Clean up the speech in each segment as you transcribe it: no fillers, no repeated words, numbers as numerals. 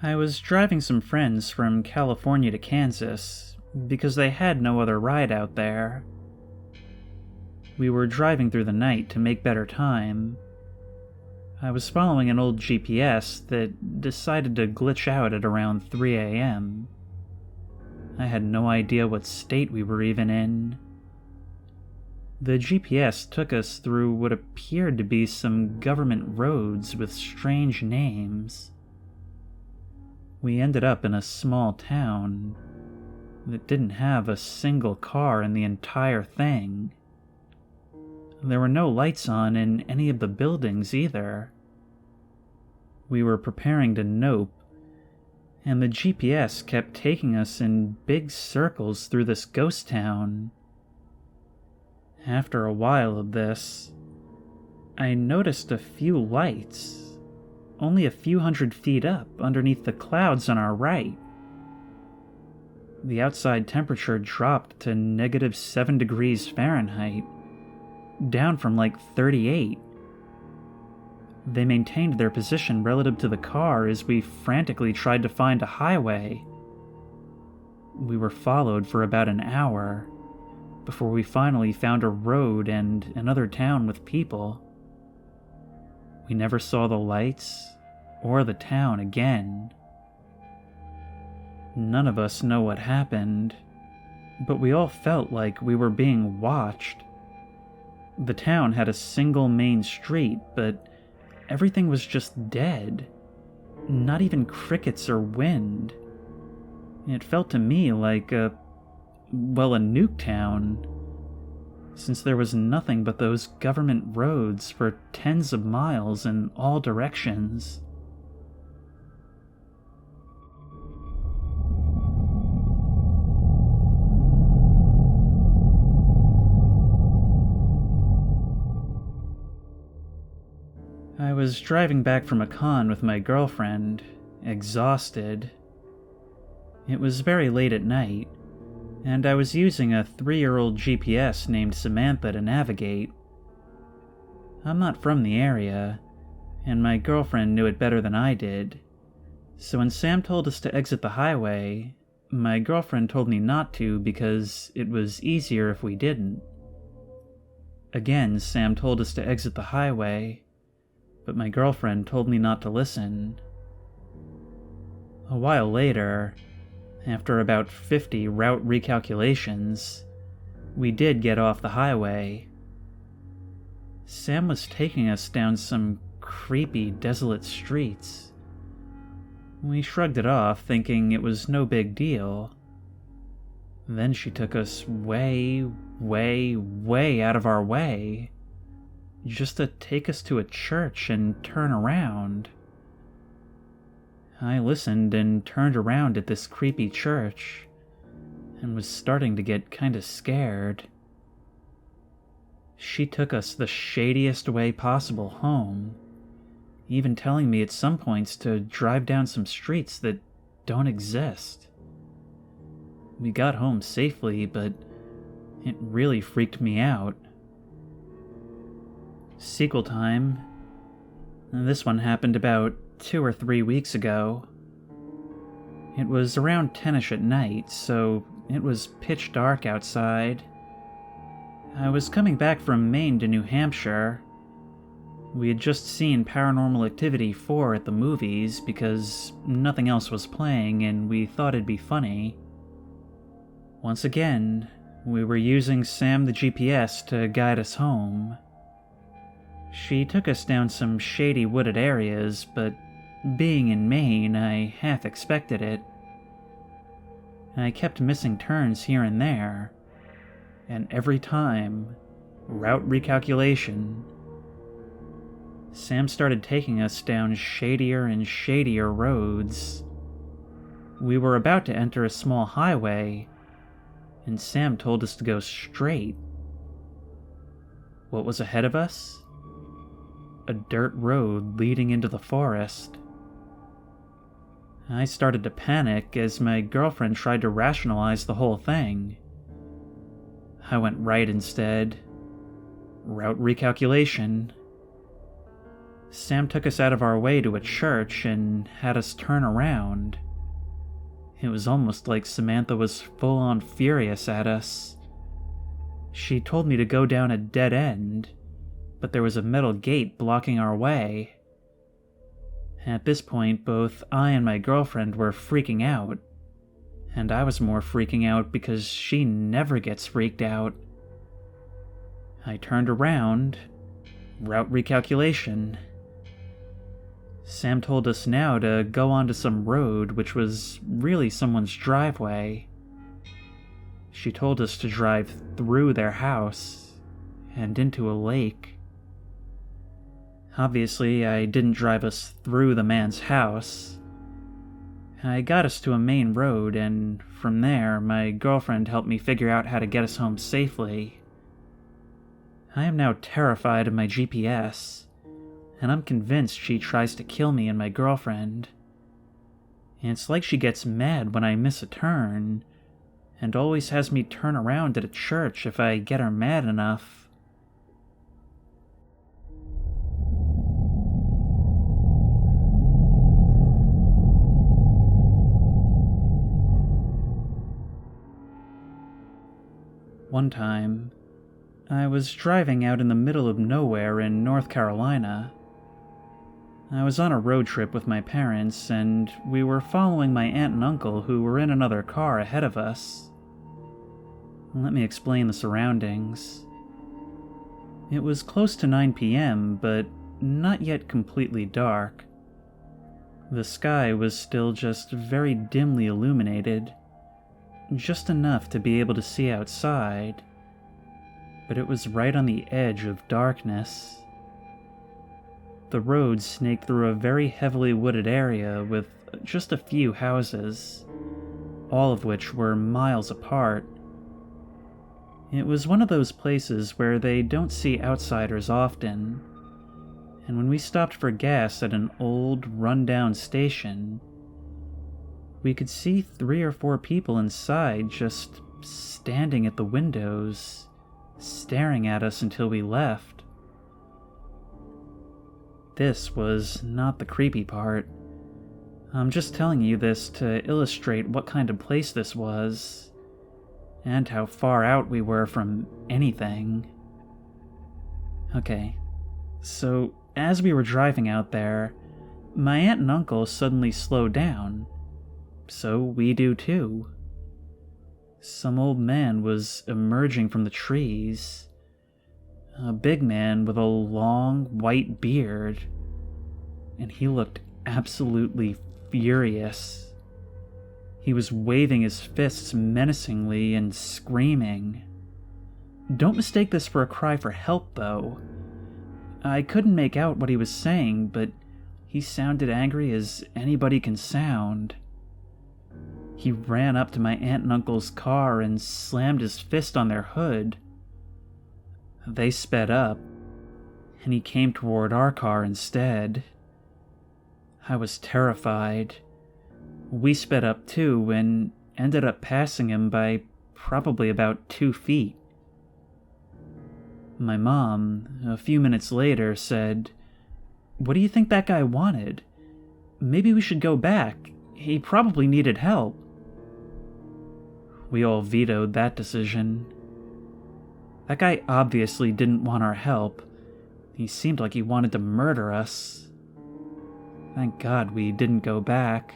I was driving some friends from California to Kansas because they had no other ride out there. We were driving through the night to make better time. I was following an old GPS that decided to glitch out at around 3 a.m. I had no idea what state we were even in. The GPS took us through what appeared to be some government roads with strange names. We ended up in a small town that didn't have a single car in the entire thing. There were no lights on in any of the buildings either. We were preparing to nope, and the GPS kept taking us in big circles through this ghost town. After a while of this, I noticed a few lights, only a few hundred feet up underneath the clouds on our right. The outside temperature dropped to -7 degrees Fahrenheit, down from like 38. They maintained their position relative to the car as we frantically tried to find a highway. We were followed for about an hour before we finally found a road and another town with people. We never saw the lights or the town again. None of us know what happened, but we all felt like we were being watched. The town had a single main street, but everything was just dead. Not even crickets or wind. It felt to me like a Nuketown, since there was nothing but those government roads for tens of miles in all directions. I was driving back from a con with my girlfriend, exhausted. It was very late at night, and I was using a 3-year-old GPS named Samantha to navigate. I'm not from the area, and my girlfriend knew it better than I did, so when Sam told us to exit the highway, my girlfriend told me not to because it was easier if we didn't. Again, Sam told us to exit the highway, but my girlfriend told me not to listen. A while later, after about 50 route recalculations, we did get off the highway. Sam was taking us down some creepy, desolate streets. We shrugged it off, thinking it was no big deal. Then she took us way, way, way out of our way, just to take us to a church and turn around. I listened and turned around at this creepy church, and was starting to get kinda scared. She took us the shadiest way possible home, even telling me at some points to drive down some streets that don't exist. We got home safely, but it really freaked me out. Sequel time. This one happened about 2 or 3 weeks ago. It was around 10ish at night, so it was pitch dark outside. I was coming back from Maine to New Hampshire. We had just seen Paranormal Activity 4 at the movies because nothing else was playing and we thought it'd be funny. Once again, we were using Sam the GPS to guide us home. She took us down some shady wooded areas, but being in Maine, I half expected it. I kept missing turns here and there, and every time, route recalculation. Sam started taking us down shadier and shadier roads. We were about to enter a small highway, and Sam told us to go straight. What was ahead of us? A dirt road leading into the forest. I started to panic as my girlfriend tried to rationalize the whole thing. I went right instead. Route recalculation. Sam took us out of our way to a church and had us turn around. It was almost like Samantha was full-on furious at us. She told me to go down a dead end, but there was a metal gate blocking our way. At this point, both I and my girlfriend were freaking out, and I was more freaking out because she never gets freaked out. I turned around. Route recalculation. Sam told us now to go onto some road which was really someone's driveway. She told us to drive through their house and into a lake. Obviously, I didn't drive us through the man's house. I got us to a main road, and from there, my girlfriend helped me figure out how to get us home safely. I am now terrified of my GPS, and I'm convinced she tries to kill me and my girlfriend. It's like she gets mad when I miss a turn, and always has me turn around at a church if I get her mad enough. One time, I was driving out in the middle of nowhere in North Carolina. I was on a road trip with my parents, and we were following my aunt and uncle who were in another car ahead of us. Let me explain the surroundings. It was close to 9 p.m., but not yet completely dark. The sky was still just very dimly illuminated, just enough to be able to see outside, but it was right on the edge of darkness. The road snaked through a very heavily wooded area with just a few houses, all of which were miles apart. It was one of those places where they don't see outsiders often, and when we stopped for gas at an old, run-down station, we could see 3 or 4 people inside just standing at the windows, staring at us until we left. This was not the creepy part. I'm just telling you this to illustrate what kind of place this was, and how far out we were from anything. Okay, so as we were driving out there, my aunt and uncle suddenly slowed down. So we do too. Some old man was emerging from the trees. A big man with a long white beard. And he looked absolutely furious. He was waving his fists menacingly and screaming. Don't mistake this for a cry for help, though. I couldn't make out what he was saying, but he sounded angry as anybody can sound. He ran up to my aunt and uncle's car and slammed his fist on their hood. They sped up, and he came toward our car instead. I was terrified. We sped up too and ended up passing him by probably about 2 feet. My mom, a few minutes later, said, "What do you think that guy wanted? Maybe we should go back. He probably needed help." We all vetoed that decision. That guy obviously didn't want our help. He seemed like he wanted to murder us. Thank God we didn't go back.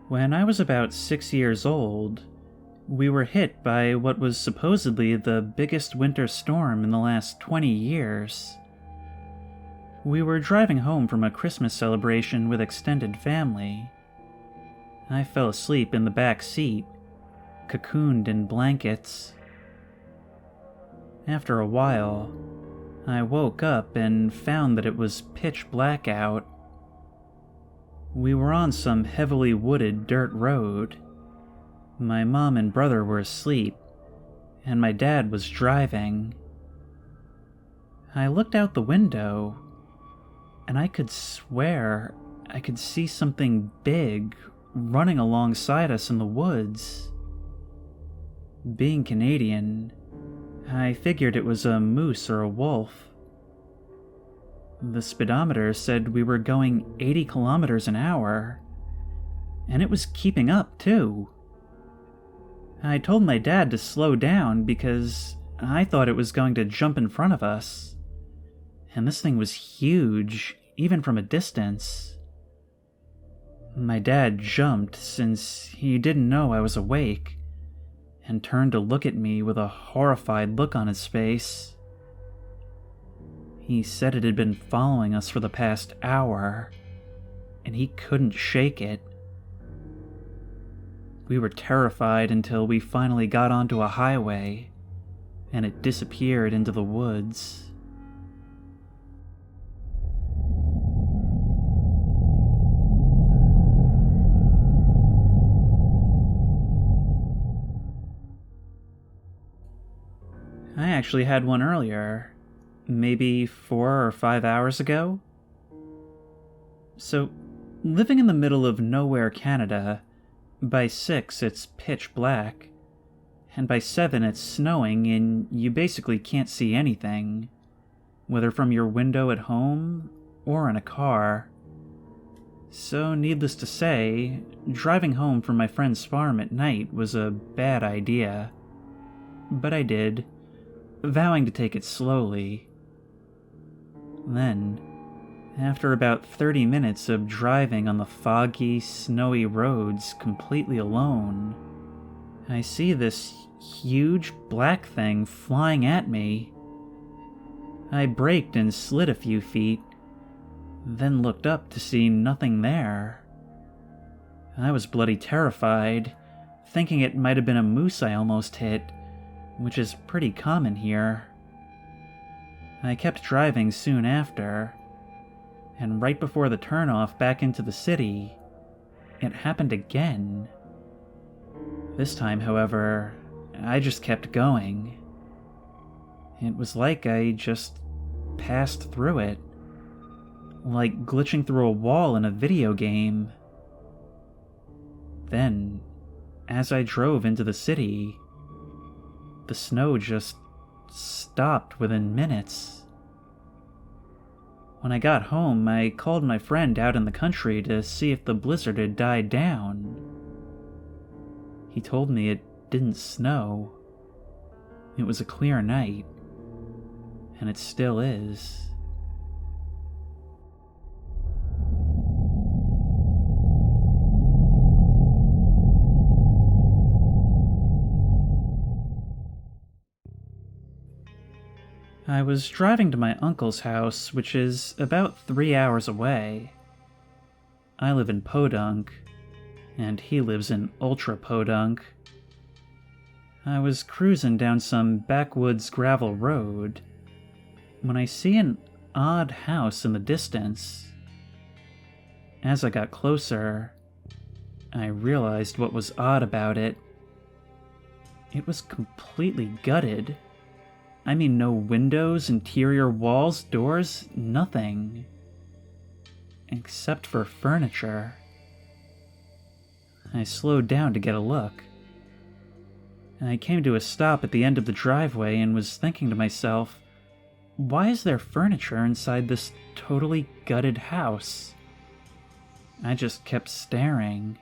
When I was about 6 years old, we were hit by what was supposedly the biggest winter storm in the last 20 years. We were driving home from a Christmas celebration with extended family. I fell asleep in the back seat, cocooned in blankets. After a while, I woke up and found that it was pitch black out. We were on some heavily wooded dirt road. My mom and brother were asleep, and my dad was driving. I looked out the window, and I could swear I could see something big running alongside us in the woods. Being Canadian, I figured it was a moose or a wolf. The speedometer said we were going 80 kilometers an hour, and it was keeping up too. I told my dad to slow down because I thought it was going to jump in front of us. And this thing was huge, even from a distance. My dad jumped since he didn't know I was awake, and turned to look at me with a horrified look on his face. He said it had been following us for the past hour, and he couldn't shake it. We were terrified until we finally got onto a highway, and it disappeared into the woods. I actually had one earlier, maybe 4 or 5 hours ago. So, living in the middle of nowhere, Canada, by 6 it's pitch black, and by 7 it's snowing and you basically can't see anything, whether from your window at home or in a car. So needless to say, driving home from my friend's farm at night was a bad idea. But I did, vowing to take it slowly. Then, after about 30 minutes of driving on the foggy, snowy roads completely alone, I see this huge black thing flying at me. I braked and slid a few feet, then looked up to see nothing there. I was bloody terrified, thinking it might have been a moose I almost hit, which is pretty common here. I kept driving soon after, and right before the turnoff back into the city, it happened again. This time, however, I just kept going. It was like I just passed through it, like glitching through a wall in a video game. Then, as I drove into the city, the snow just stopped within minutes. When I got home, I called my friend out in the country to see if the blizzard had died down. He told me it didn't snow. It was a clear night, and it still is. I was driving to my uncle's house, which is about 3 hours away. I live in Podunk, and he lives in Ultra Podunk. I was cruising down some backwoods gravel road when I see an odd house in the distance. As I got closer, I realized what was odd about it. It was completely gutted. I mean, no windows, interior walls, doors, nothing. Except for furniture. I slowed down to get a look. I came to a stop at the end of the driveway and was thinking to myself, why is there furniture inside this totally gutted house? I just kept staring.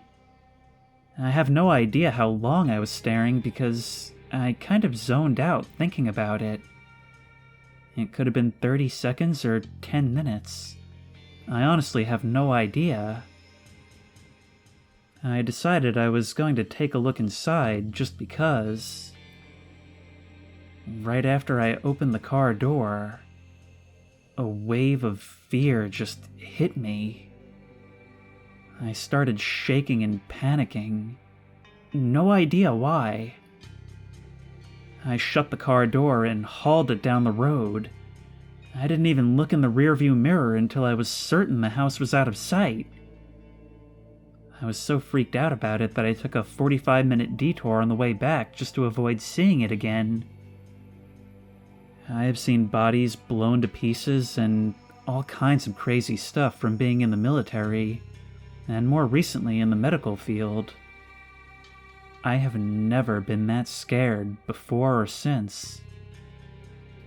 I have no idea how long I was staring because I kind of zoned out thinking about it. It could have been 30 seconds or 10 minutes. I honestly have no idea. I decided I was going to take a look inside just because. Right after I opened the car door, a wave of fear just hit me. I started shaking and panicking. No idea why. I shut the car door and hauled it down the road. I didn't even look in the rearview mirror until I was certain the house was out of sight. I was so freaked out about it that I took a 45-minute detour on the way back just to avoid seeing it again. I have seen bodies blown to pieces and all kinds of crazy stuff from being in the military, and more recently in the medical field. I have never been that scared before or since.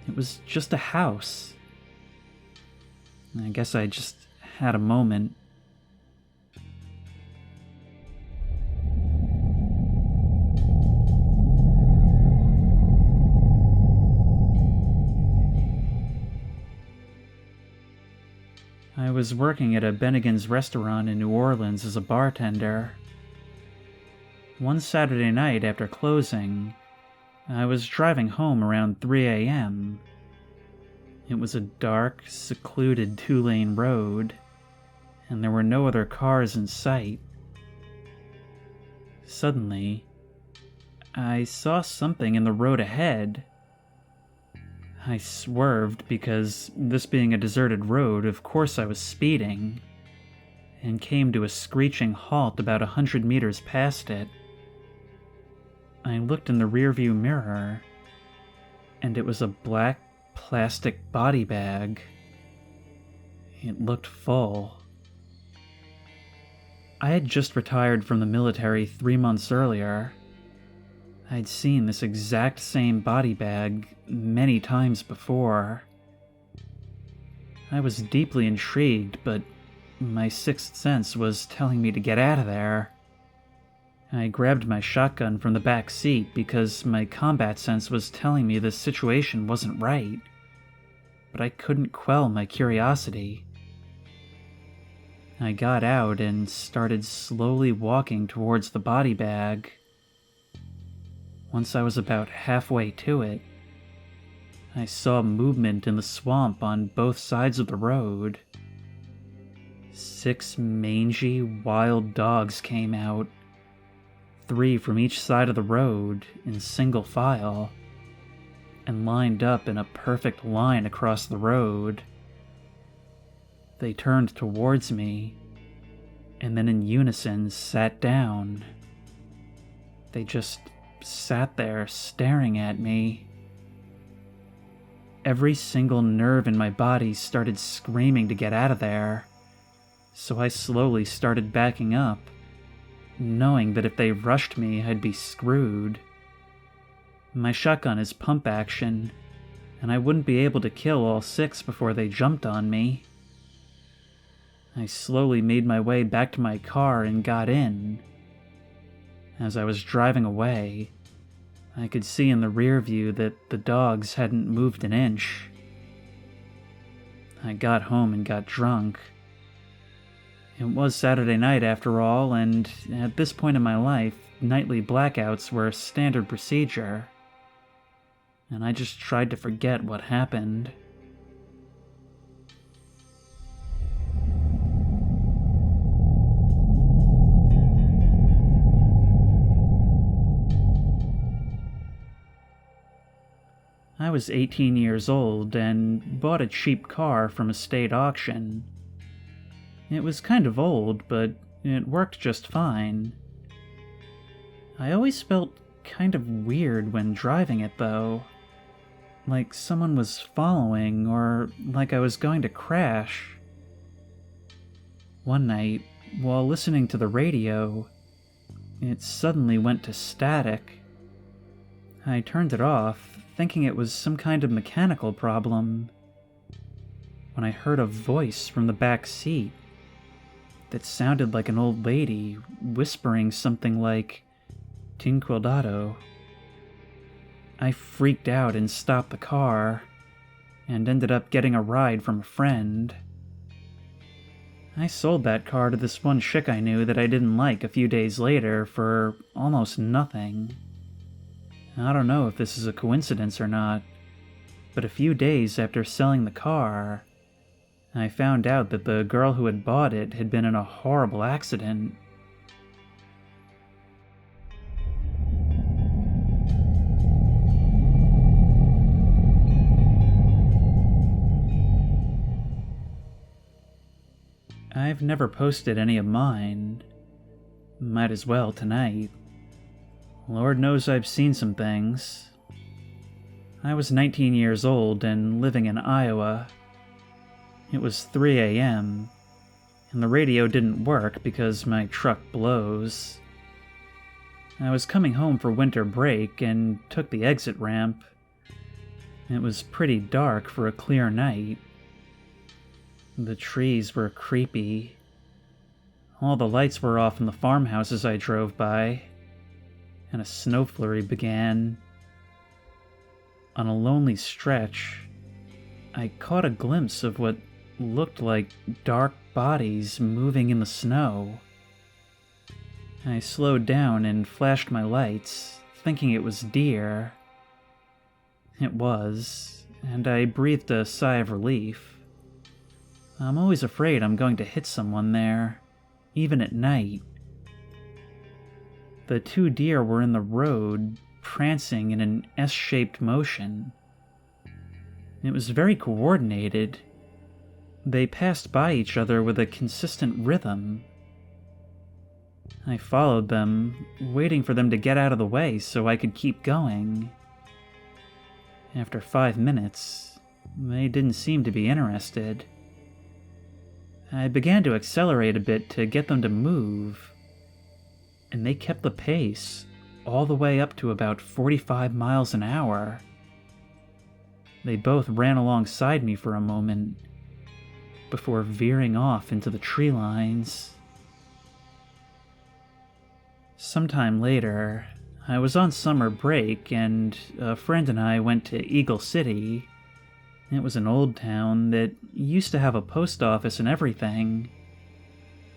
It was just a house. I guess I just had a moment. I was working at a Bennigan's restaurant in New Orleans as a bartender. One Saturday night after closing, I was driving home around 3 a.m. It was a dark, secluded 2-lane road, and there were no other cars in sight. Suddenly, I saw something in the road ahead. I swerved because, this being a deserted road, of course I was speeding, and came to a screeching halt about 100 meters past it. I looked in the rearview mirror, and it was a black plastic body bag. It looked full. I had just retired from the military 3 months earlier. I'd seen this exact same body bag many times before. I was deeply intrigued, but my sixth sense was telling me to get out of there. I grabbed my shotgun from the back seat because my combat sense was telling me this situation wasn't right, but I couldn't quell my curiosity. I got out and started slowly walking towards the body bag. Once I was about halfway to it, I saw movement in the swamp on both sides of the road. 6 mangy, wild dogs came out, 3 from each side of the road in single file, and lined up in a perfect line across the road. They turned towards me, and then in unison sat down. They just sat there staring at me. Every single nerve in my body started screaming to get out of there, so I slowly started backing up, knowing that if they rushed me, I'd be screwed. My shotgun is pump action, and I wouldn't be able to kill all 6 before they jumped on me. I slowly made my way back to my car and got in. As I was driving away, I could see in the rear view that the dogs hadn't moved an inch. I got home and got drunk. It was Saturday night after all, and at this point in my life, nightly blackouts were standard procedure. And I just tried to forget what happened. I was 18 years old and bought a cheap car from a state auction. It was kind of old, but it worked just fine. I always felt kind of weird when driving it, though. Like someone was following, or like I was going to crash. One night, while listening to the radio, it suddenly went to static. I turned it off, thinking it was some kind of mechanical problem, when I heard a voice from the back seat that sounded like an old lady whispering something like, "Tin cuidado." I freaked out and stopped the car, and ended up getting a ride from a friend. I sold that car to this one chick I knew that I didn't like a few days later for almost nothing. I don't know if this is a coincidence or not, but a few days after selling the car, I found out that the girl who had bought it had been in a horrible accident. I've never posted any of mine. Might as well tonight. Lord knows I've seen some things. I was 19 years old and living in Iowa. It was 3 a.m., and the radio didn't work because my truck blows. I was coming home for winter break and took the exit ramp. It was pretty dark for a clear night. The trees were creepy. All the lights were off in the farmhouses I drove by, and a snow flurry began. On a lonely stretch, I caught a glimpse of what looked like dark bodies moving in the snow. I slowed down and flashed my lights, thinking it was deer. It was, and I breathed a sigh of relief. I'm always afraid I'm going to hit someone there, even at night. The 2 deer were in the road, prancing in an S-shaped motion. It was very coordinated. They passed by each other with a consistent rhythm. I followed them, waiting for them to get out of the way so I could keep going. After 5 minutes, they didn't seem to be interested. I began to accelerate a bit to get them to move, and they kept the pace all the way up to about 45 miles an hour. They both ran alongside me for a moment before veering off into the tree lines. Sometime later, I was on summer break and a friend and I went to Eagle City. It was an old town that used to have a post office and everything.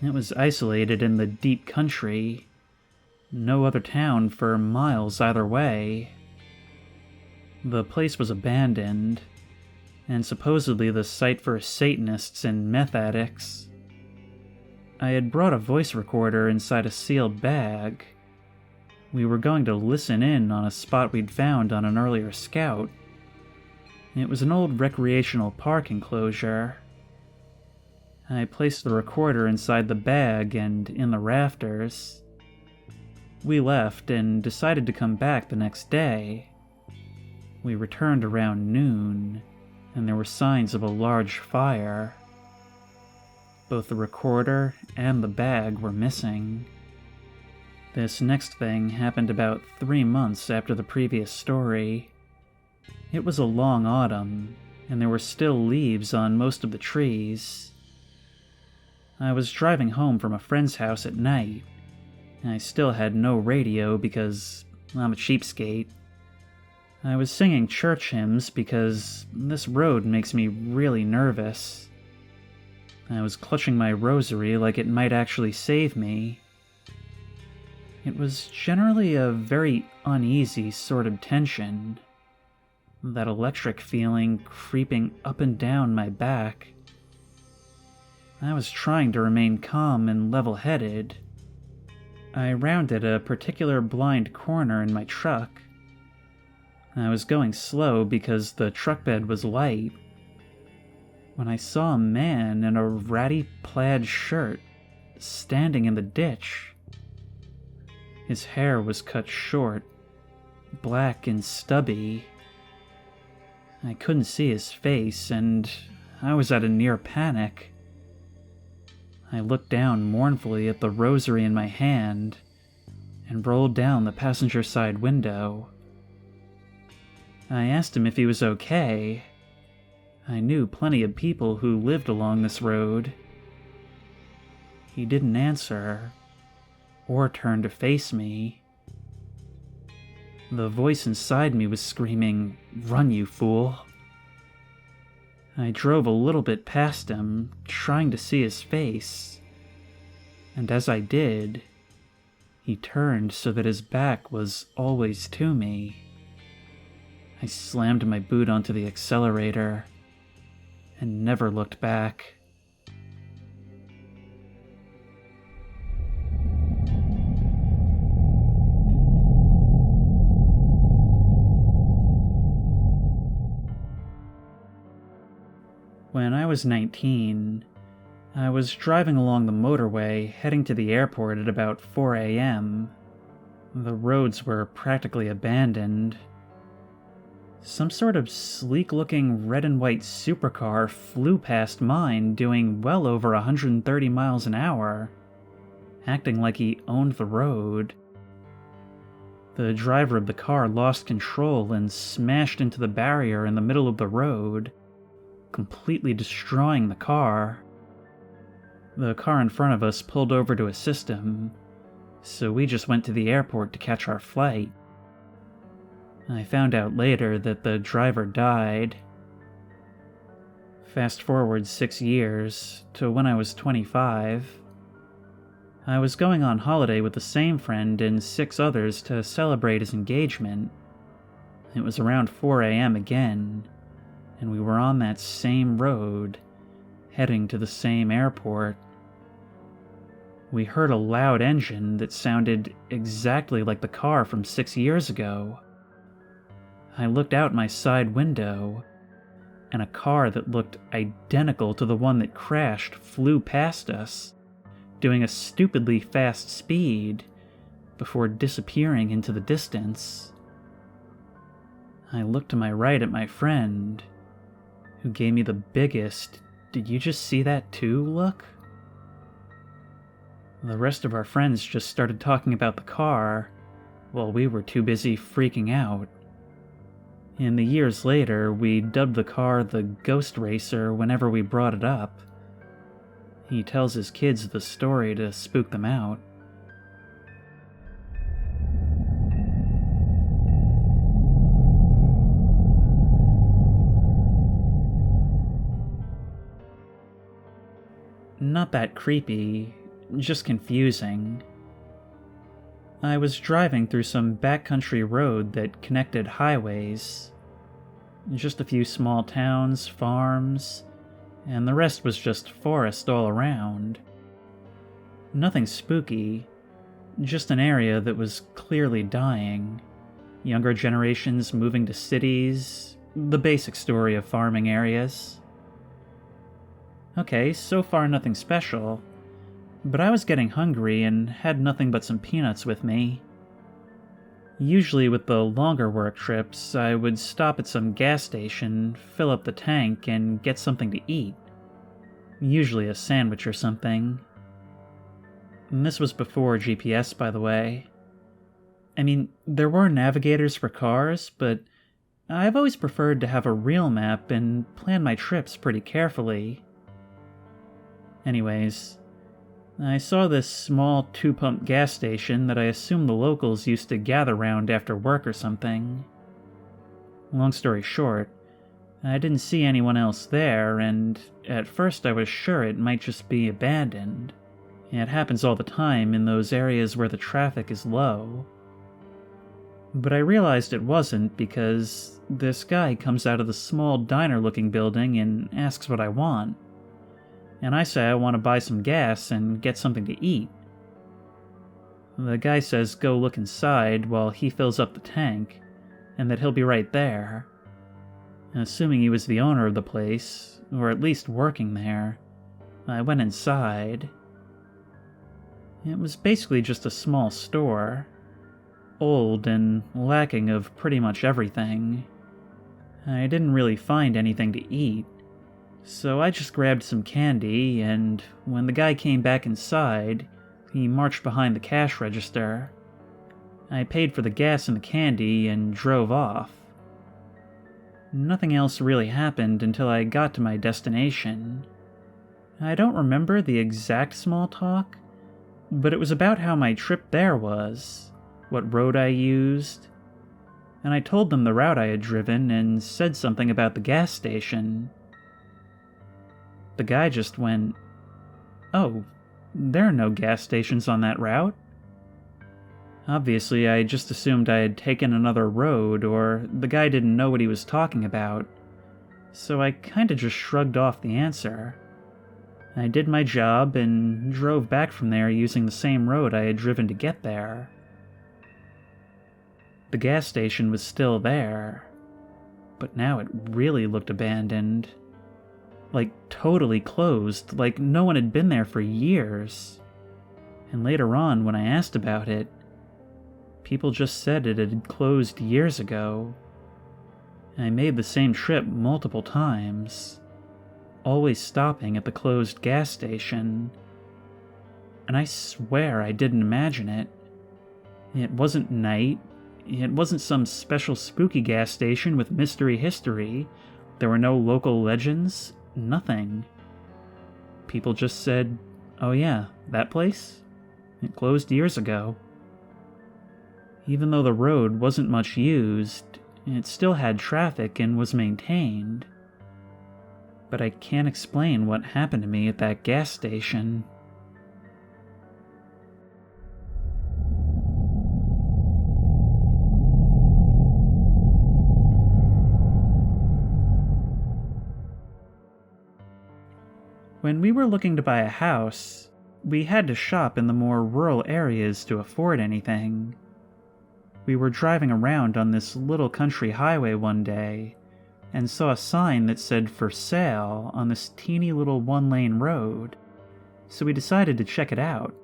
It was isolated in the deep country. No other town for miles either way. The place was abandoned, and supposedly the site for Satanists and meth addicts. I had brought a voice recorder inside a sealed bag. We were going to listen in on a spot we'd found on an earlier scout. It was an old recreational park enclosure. I placed the recorder inside the bag and in the rafters. We left and decided to come back the next day. We returned around noon, and there were signs of a large fire. Both the recorder and the bag were missing. This next thing happened about 3 months after the previous story. It was a long autumn, and there were still leaves on most of the trees. I was driving home from a friend's house at night. I still had no radio because I'm a cheapskate. I was singing church hymns because this road makes me really nervous. I was clutching my rosary like it might actually save me. It was generally a very uneasy sort of tension. That electric feeling creeping up and down my back. I was trying to remain calm and level-headed. I rounded a particular blind corner in my truck. I was going slow because the truck bed was light, when I saw a man in a ratty plaid shirt standing in the ditch. His hair was cut short, black and stubby. I couldn't see his face, and I was at a near panic. I looked down mournfully at the rosary in my hand and rolled down the passenger side window. I asked him if he was okay. I knew plenty of people who lived along this road. He didn't answer, or turn to face me. The voice inside me was screaming, "Run, you fool!" I drove a little bit past him, trying to see his face, and as I did, he turned so that his back was always to me. I slammed my boot onto the accelerator and never looked back. When I was 19, I was driving along the motorway heading to the airport at about 4 a.m. The roads were practically abandoned. Some sort of sleek-looking red and white supercar flew past mine doing well over 130 miles an hour, acting like he owned the road. The driver of the car lost control and smashed into the barrier in the middle of the road, completely destroying the car. The car in front of us pulled over to assist him, so we just went to the airport to catch our flight. I found out later that the driver died. Fast forward 6 years to when I was 25. I was going on holiday with the same friend and 6 others to celebrate his engagement. It was around 4 a.m. again, and we were on that same road, heading to the same airport. We heard a loud engine that sounded exactly like the car from 6 years ago. I looked out my side window, and a car that looked identical to the one that crashed flew past us, doing a stupidly fast speed before disappearing into the distance. I looked to my right at my friend, who gave me the biggest "did you just see that too" look. The rest of our friends just started talking about the car, while we were too busy freaking out. In the years later, we dubbed the car the Ghost Racer whenever we brought it up. He tells his kids the story to spook them out. Not that creepy, just confusing. I was driving through some backcountry road that connected highways. Just a few small towns, farms, and the rest was just forest all around. Nothing spooky, just an area that was clearly dying. Younger generations moving to cities, the basic story of farming areas. Okay, so far nothing special. But I was getting hungry and had nothing but some peanuts with me. Usually with the longer work trips, I would stop at some gas station, fill up the tank, and get something to eat. Usually a sandwich or something. And this was before GPS, by the way. I mean, there were navigators for cars, but I've always preferred to have a real map and plan my trips pretty carefully. Anyways, I saw this small 2-pump gas station that I assumed the locals used to gather round after work or something. Long story short, I didn't see anyone else there, and at first I was sure it might just be abandoned. It happens all the time in those areas where the traffic is low. But I realized it wasn't because this guy comes out of the small diner-looking building and asks what I want. And I say I want to buy some gas and get something to eat. The guy says go look inside while he fills up the tank, and that he'll be right there. Assuming he was the owner of the place, or at least working there, I went inside. It was basically just a small store, old and lacking of pretty much everything. I didn't really find anything to eat. So I just grabbed some candy, and when the guy came back inside, he marched behind the cash register. I paid for the gas and the candy and drove off. Nothing else really happened until I got to my destination. I don't remember the exact small talk, but it was about how my trip there was, what road I used, and I told them the route I had driven and said something about the gas station. The guy just went, "Oh, there are no gas stations on that route." Obviously, I just assumed I had taken another road, or the guy didn't know what he was talking about, so I kinda just shrugged off the answer. I did my job and drove back from there using the same road I had driven to get there. The gas station was still there, but now it really looked abandoned. Like, totally closed, like no one had been there for years. And later on, when I asked about it, people just said it had closed years ago. I made the same trip multiple times, always stopping at the closed gas station. And I swear I didn't imagine it. It wasn't night. It wasn't some special spooky gas station with mystery history. There were no local legends, nothing. People just said, "Oh yeah, that place? It closed years ago." Even though the road wasn't much used, it still had traffic and was maintained. But I can't explain what happened to me at that gas station. When we were looking to buy a house, we had to shop in the more rural areas to afford anything. We were driving around on this little country highway one day and saw a sign that said "for sale" on this teeny little one-lane road, so we decided to check it out.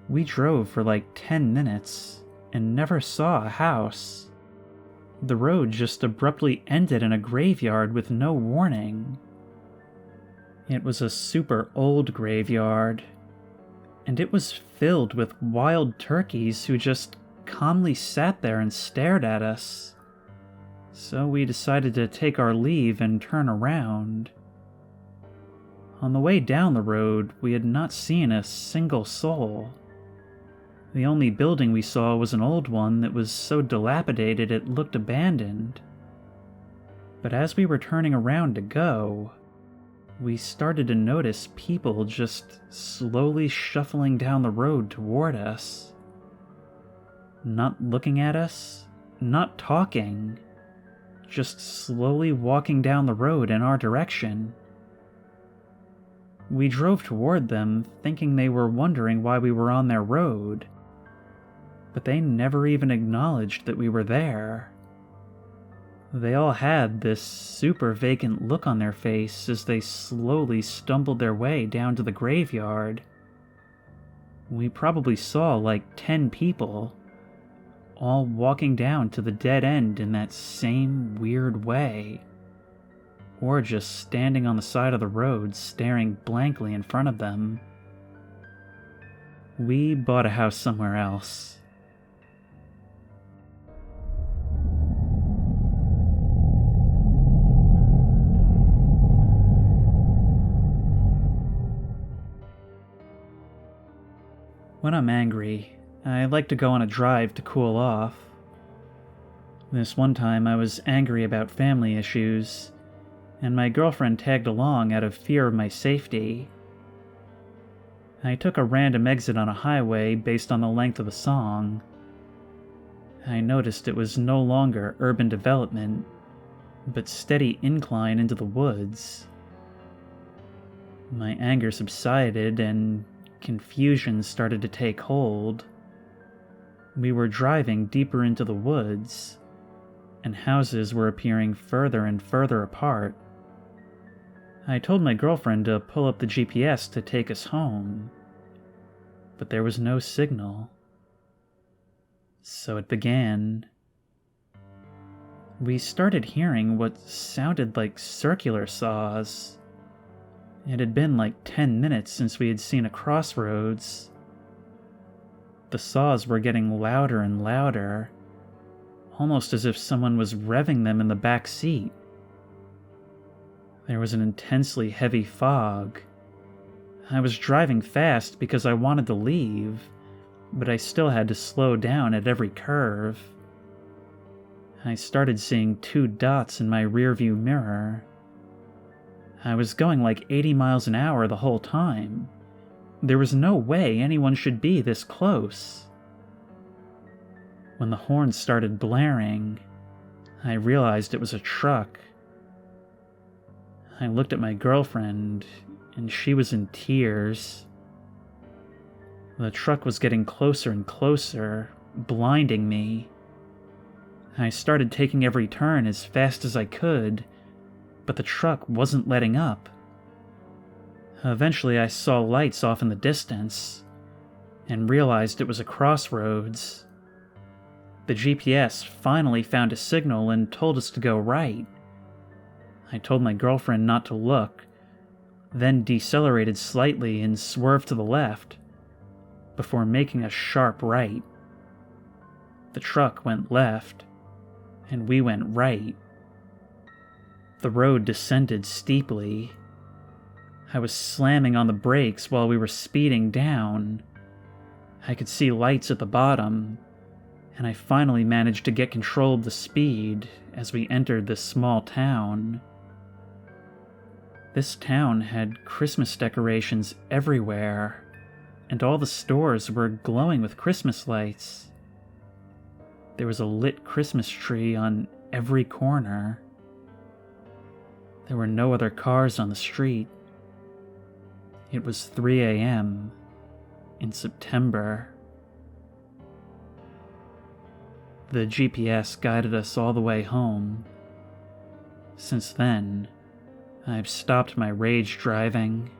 We drove for like 10 minutes and never saw a house. The road just abruptly ended in a graveyard with no warning. It was a super old graveyard, and it was filled with wild turkeys who just calmly sat there and stared at us. So we decided to take our leave and turn around. On the way down the road, we had not seen a single soul. The only building we saw was an old one that was so dilapidated it looked abandoned. But as we were turning around to go, we started to notice people just slowly shuffling down the road toward us. Not looking at us, not talking, just slowly walking down the road in our direction. We drove toward them, thinking they were wondering why we were on their road, but they never even acknowledged that we were there. They all had this super vacant look on their face as they slowly stumbled their way down to the graveyard. We probably saw like 10 people, all walking down to the dead end in that same weird way, or just standing on the side of the road staring blankly in front of them. We bought a house somewhere else. When I'm angry, I like to go on a drive to cool off. This one time I was angry about family issues, and my girlfriend tagged along out of fear of my safety. I took a random exit on a highway based on the length of the song. I noticed it was no longer urban development, but steady incline into the woods. My anger subsided and confusion started to take hold. We were driving deeper into the woods, and houses were appearing further and further apart. I told my girlfriend to pull up the GPS to take us home, but there was no signal. So it began. We started hearing what sounded like circular saws. It had been like 10 minutes since we had seen a crossroads. The saws were getting louder and louder, almost as if someone was revving them in the back seat. There was an intensely heavy fog. I was driving fast because I wanted to leave, but I still had to slow down at every curve. I started seeing 2 dots in my rearview mirror. I was going like 80 miles an hour the whole time. There was no way anyone should be this close. When the horns started blaring, I realized it was a truck. I looked at my girlfriend, and she was in tears. The truck was getting closer and closer, blinding me. I started taking every turn as fast as I could, but the truck wasn't letting up. Eventually I saw lights off in the distance, and realized it was a crossroads. The GPS finally found a signal and told us to go right. I told my girlfriend not to look, then decelerated slightly and swerved to the left, before making a sharp right. The truck went left, and we went right. The road descended steeply. I was slamming on the brakes while we were speeding down. I could see lights at the bottom, and I finally managed to get control of the speed as we entered this small town. This town had Christmas decorations everywhere, and all the stores were glowing with Christmas lights. There was a lit Christmas tree on every corner. There were no other cars on the street. It was 3 a.m. in September. The GPS guided us all the way home. Since then, I've stopped my rage driving